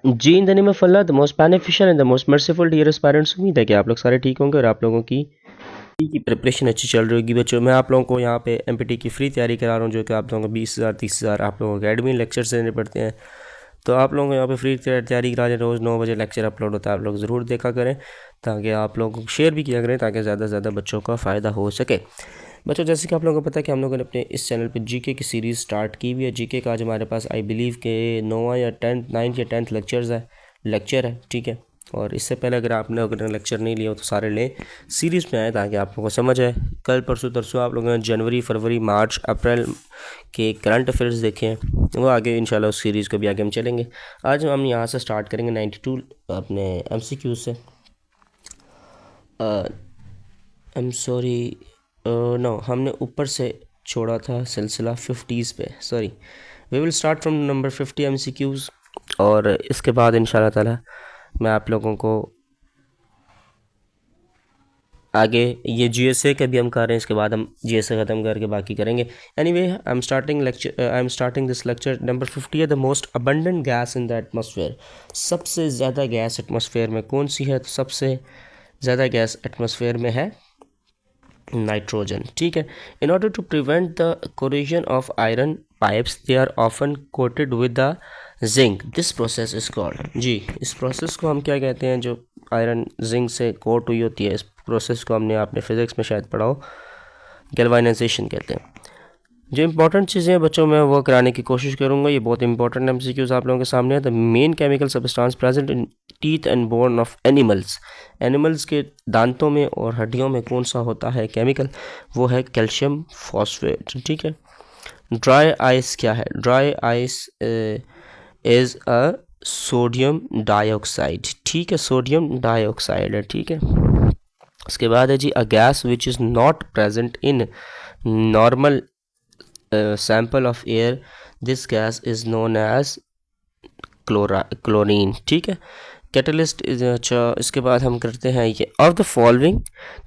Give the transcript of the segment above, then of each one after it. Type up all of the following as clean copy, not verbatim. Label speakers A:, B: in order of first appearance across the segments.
A: Ji in the name of Allah the most beneficial and the most merciful dearest parents. उम्मीद है कि आप लोग सारे ठीक होंगे और आप लोगों की प्रिपरेशन अच्छी चल रही होगी। बच्चों मैं आप लोगों को यहाँ पे एमपीटी की फ्री तैयारी करा रहा हूँ, जो कि आप लोगों को 20,000 30,000 आप लोगों को एडमिन लेक्चर देने पड़ते हैं। तो आप लोगों को यहाँ पे फ्री तैयारी करा रहे, रोज़ 9 बजे लेक्चर अपलोड होता है, आप लोग ज़रूर देखा करें ताकि आप लोगों को शेयर भी किया करें ताकि ज़्यादा से ज़्यादा बच्चों का फ़ायदा हो सके। बच्चों जैसे कि आप लोगों को पता है कि हम लोगों ने अपने इस चैनल पे जीके की सीरीज़ स्टार्ट की हुई है। जीके का आज हमारे पास आई बिलीव के 9वां या 9th या 10th लेक्चर है, ठीक है। और इससे पहले अगर लेक्चर नहीं लिया हो तो सारे लें, सीरीज़ में आए ताकि आप लोगों को समझ आए। कल परसों तरसों आप लोगों ने जनवरी फरवरी मार्च अप्रैल के करंट अफेयर्स देखे हैं, वो आगे इंशाल्लाह उस सीरीज़ को भी आगे हम चलेंगे। आज हम यहाँ से स्टार्ट करेंगे 92 अपने MCQ से। आई एम सॉरी, नो हमने ऊपर से छोड़ा था सिलसिला 50s पे, sorry. We will start from number 50 MCQs और इसके बाद इंशाल्लाह ताला मैं आप लोगों को आगे ये GSA के भी हम कर रहे हैं, इसके बाद हम GSA ख़त्म करके बाकी करेंगे। Anyway I am starting this lecture number 50 है the most abundant gas in the atmosphere. सबसे ज़्यादा गैस एटमॉस्फेयर में कौन सी है? तो सबसे ज़्यादा गैस एटमॉस्फेयर में है नाइट्रोजन, ठीक है। In order to prevent the corrosion of iron pipes they are often coated with the zinc, this process is called. जी इस प्रोसेस को हम क्या कहते हैं? जो आयरन जिंक से कोट हुई होती है, इस प्रोसेस को हमने आपने फिजिक्स में शायद पढ़ा हो, गैल्वानाइजेशन कहते हैं। जो इंपॉर्टेंट चीज़ें हैं बच्चों मैं वो कराने की कोशिश करूँगा। ये बहुत इंपॉर्टेंट MCQs आप लोगों के सामने है। The main chemical substance present in teeth and bone of animals के दांतों में और हड्डियों में कौन सा होता है केमिकल? वो है कैल्शियम फॉस्फेट, ठीक है। ड्राई आइस क्या है? Dry ice is a sodium dioxide, ठीक है, सोडियम डाइऑक्साइड है, ठीक है। उसके बाद है जी a gas which is not present in normal sample of air, this gas is known as chlorine, ठीक है। कैटलिस्ट इज अच्छा। इसके बाद हम करते हैं ये of the following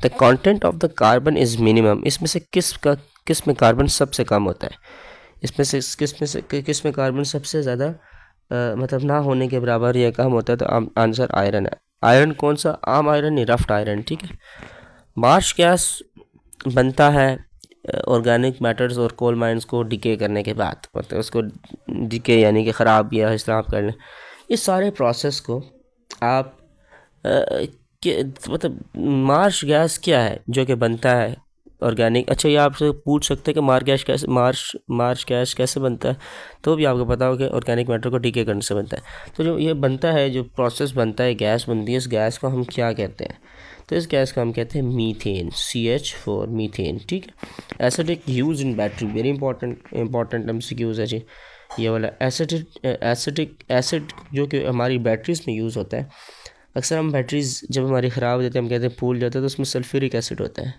A: the content of the carbon is minimum, इसमें से किस में कार्बन सबसे कम होता है? इसमें से किस में कार्बन सबसे ज़्यादा मतलब ना होने के बराबर या कम होता है? तो आंसर आयरन है। आयरन कौन सा? आम आयरन नहीं, रफ्ट आयरन, ठीक है। मार्श गैस बनता है ऑर्गेनिक मैटर्स और कोल माइंस को डिके करने के बाद, मतलब उसको डिके यानी कि ख़राब या इस्तेमाल कर लें। इस सारे प्रोसेस को आप मतलब मार्श गैस क्या है जो कि बनता है ऑर्गेनिक? अच्छा ये आपसे पूछ सकते हैं कि मार्श गैस कैसे बनता है, तो भी आपको पता हो कि ऑर्गेनिक मैटर को डीके करने से बनता है। तो जो ये बनता है, जो प्रोसेस बनता है, गैस बनती है, इस गैस को हम क्या कहते हैं? तो इस गैस को हम कहते हैं मीथेन, CH4 मीथेन, ठीक है। Acidic use in battery, very important MCQs है जी ये वाला। एसिड जो कि हमारी बैटरीज में यूज़ होता है। अक्सर हम बैटरीज जब हमारी ख़राब हो जाती है, हम कहते हैं फूल जाते हैं, तो उसमें सल्फ्यूरिक एसिड होता है,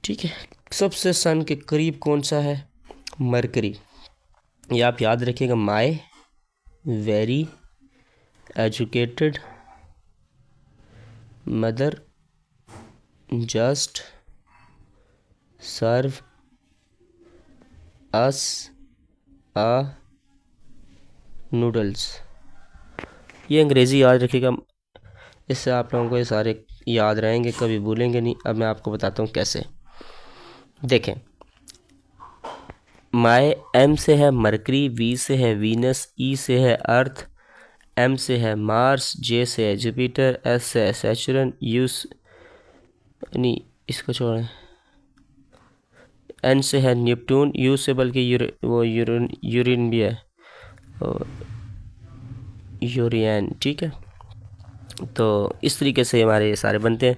A: ठीक है। सबसे सन के करीब कौन सा है? मरकरी। ये आप याद रखिएगा। My very educated mother just serve us a noodles. ये अंग्रेज़ी याद रखिएगा, इससे आप लोगों को ये सारे याद रहेंगे, कभी भूलेंगे नहीं। अब मैं आपको बताता हूँ कैसे। देखें, माई M से है मरकरी, V से है वीनस, E से है अर्थ, M से है मार्स, J से है जुपिटर, S से है सैचुरन, नहीं इसको छोड़ें, N से है नेपटून, U से बल्कि यूरिन भी है, यूरियन, ठीक है। तो इस तरीके से हमारे ये सारे बनते हैं।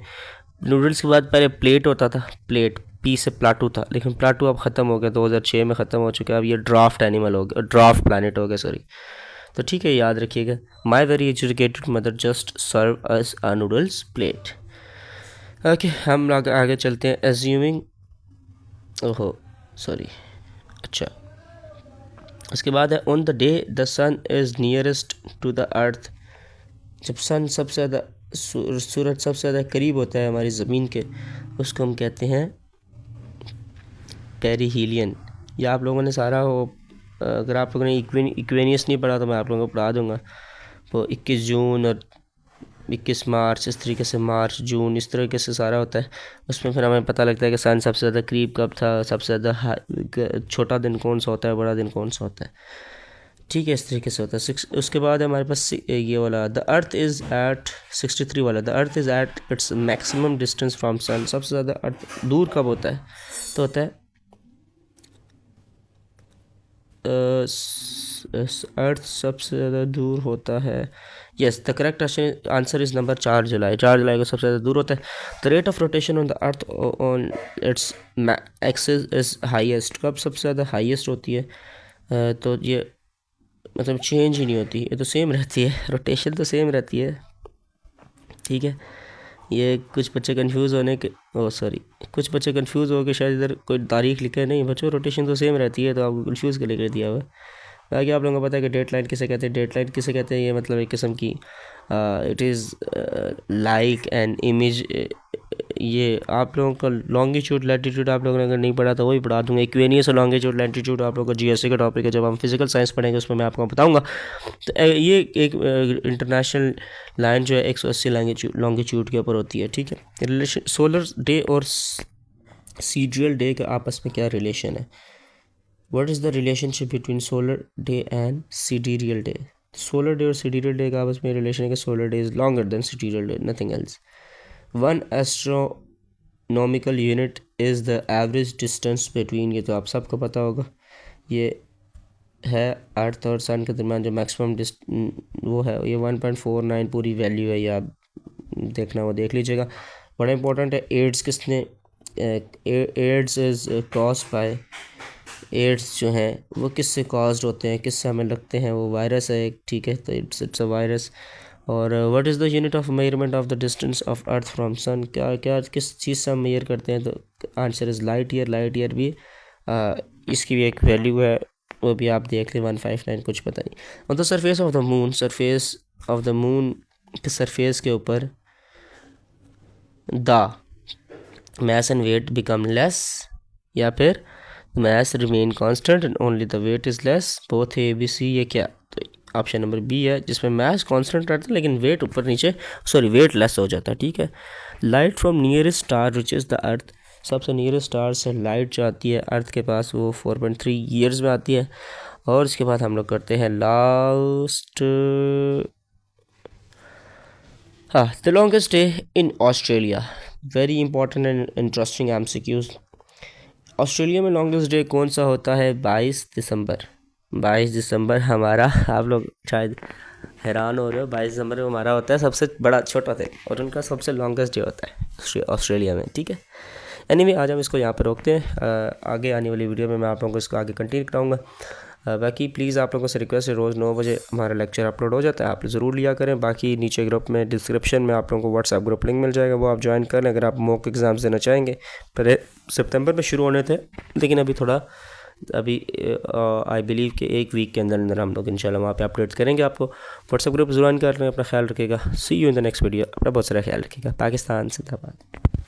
A: नूडल्स के बाद पहले प्लेट होता था, प्लेट P से प्लाटू था, लेकिन प्लाटू अब ख़त्म हो गया, 2006 में ख़त्म हो चुका है। अब ये ड्राफ्ट एनिमल हो गया, ड्राफ्ट प्लानट हो गया, सॉरी। तो ठीक है, याद रखिएगा। My very educated mother just serve us a noodles plate. Okay हम आगे चलते हैं। एज्यूमिंग, ओहो सॉरी, अच्छा। उसके बाद है on the day the sun is nearest to the earth, जब सन सबसे ज़्यादा सूरज सबसे ज़्यादा करीब होता है हमारी ज़मीन के, उसको हम कहते हैं पेरीहीलियन। या आप लोगों ने सारा हो, अगर आप लोगों ने इक्वेनियस नहीं पढ़ा तो मैं आप लोगों को पढ़ा दूंगा। वो 21 जून और 21 मार्च, इस तरीके से मार्च जून इस तरीके से सारा होता है। उसमें फिर हमें पता लगता है कि सन सबसे ज़्यादा करीब कब था, सबसे ज़्यादा छोटा दिन कौन सा होता है, बड़ा दिन कौन सा होता है, ठीक है। इस तरीके से होता है। उसके बाद हमारे पास ये वाला द अर्थ इज़ एट 63 वाला, the earth is at its maximum distance from sun. सबसे ज़्यादा अर्थ दूर कब होता है, तो होता है अर्थ सबसे ज़्यादा दूर होता है, yes the correct answer is number 4 जुलाई। 4 जुलाई को सबसे ज़्यादा दूर होता है। The rate of rotation on the earth on its axis is highest. कब सबसे ज़्यादा हाईएस्ट होती है, तो ये मतलब चेंज ही नहीं होती, ये तो सेम रहती है, रोटेशन तो सेम रहती है, ठीक है। ये कुछ बच्चे कंफ्यूज होने के कुछ बच्चे कंफ्यूज हो के शायद इधर कोई तारीख लिखे, नहीं बच्चों रोटेशन तो सेम रहती है, तो आपको कंफ्यूज के लेकर दिया हुआ है। बाकी आप लोगों को पता है कि डेट लाइन किसे कहते हैं, डेट लाइन किसे कहते हैं, ये मतलब एक किस्म की it is like an image. ये आप लोगों का लॉन्गिट्यूड लैटिट्यूड आप लोगों ने अगर नहीं पढ़ा तो वही पढ़ा दूंगा। इक्वेनियस और लॉन्गिट्यूड लैटिट्यूड आप लोगों का जीएसए का टॉपिक है, जब हम फिजिकल साइंस पढ़ेंगे उसमें मैं आपको बताऊंगा। तो ये एक इंटरनेशनल लाइन जो है 180 लॉन्गिट्यूड के ऊपर होती है, ठीक है। रिलेशन सोलर डे और सीड्रियल डे का आपस में क्या रिलेशन है, what is the relationship between solar day and sidereal day. Solar day और सिडिरियल डे का आपस में रिलेशन है कि solar day is longer than sidereal day, nothing else. One astronomical unit is the average distance between, ये तो आप सबको पता होगा, ये है अर्थ और सन के दरमियान जो मैक्सिमम वो है, ये 1.49 पूरी वैल्यू है, ये आप देखना वो देख लीजिएगा, बड़ा इंपॉर्टेंट है। एड्स किसने, AIDS is caused by, AIDS जो हैं वो किससे कॉज्ड होते हैं, किससे हमें लगते हैं, वो वायरस है एक, ठीक है, तो इट्स अ वायरस। और what is the unit of measurement of the distance of earth from sun, क्या क्या किस चीज़ से हम मेजर करते हैं, तो answer is light year. Light year भी इसकी भी एक वैल्यू है, वो भी आप देख लें 159 कुछ पता नहीं। और the surface of the moon, surface of the moon के सरफेस के ऊपर the mass and weight become less, या फिर mass remain constant and only the weight is less, both A B C। ये क्या, तो ऑप्शन नंबर बी है जिसमें mass constant रहता है लेकिन weight ऊपर नीचे weight less हो जाता है, ठीक है। light from nearest star reaches the earth, सबसे नियरेस्ट स्टार से लाइट जो आती है अर्थ के पास वो 4.3 ईयर्स में आती है। और इसके बाद हम लोग करते हैं लास्ट, हाँ, the longest day in Australia, very important and interesting MCQs। Australia में लॉन्गेस्ट डे कौन सा होता है, 22 दिसंबर। 22 दिसंबर हमारा, आप लोग शायद हैरान हो रहे हो, 22 दिसंबर हमारा होता है सबसे बड़ा छोटा दिन, और उनका सबसे लॉन्गेस्ट डे होता है ऑस्ट्रेलिया में, ठीक है। एनीवे आज हम इसको यहाँ पर रोकते हैं, आगे आने वाली वीडियो में मैं आप लोगों को इसको आगे कंटिन्यू कराऊंगा। बाकी प्लीज़ आप लोगों से रिक्वेस्ट है, रोज़ 9 बजे हमारा लेक्चर अपलोड हो जाता है, आप ज़रूर लिया करें। बाकी नीचे ग्रुप में डिस्क्रिप्शन में आप लोगों को व्हाट्सएप ग्रुप लिंक मिल जाएगा, वो आप ज्वाइन कर लें अगर आप मॉक एग्ज़ाम्स देना चाहेंगे। पहले सितंबर में शुरू होने थे लेकिन अभी थोड़ा आई बिलीव कि एक वीक के अंदर अंदर हम लोग इंशाल्लाह वहाँ पे अपडेट करेंगे आपको। व्हाट्सएप ग्रुप ज्वाइन कर लें, अपना ख्याल रखिएगा। See you in the next video, अपना बहुत सारा ख्याल रखिएगा। पाकिस्तान जिंदाबाद।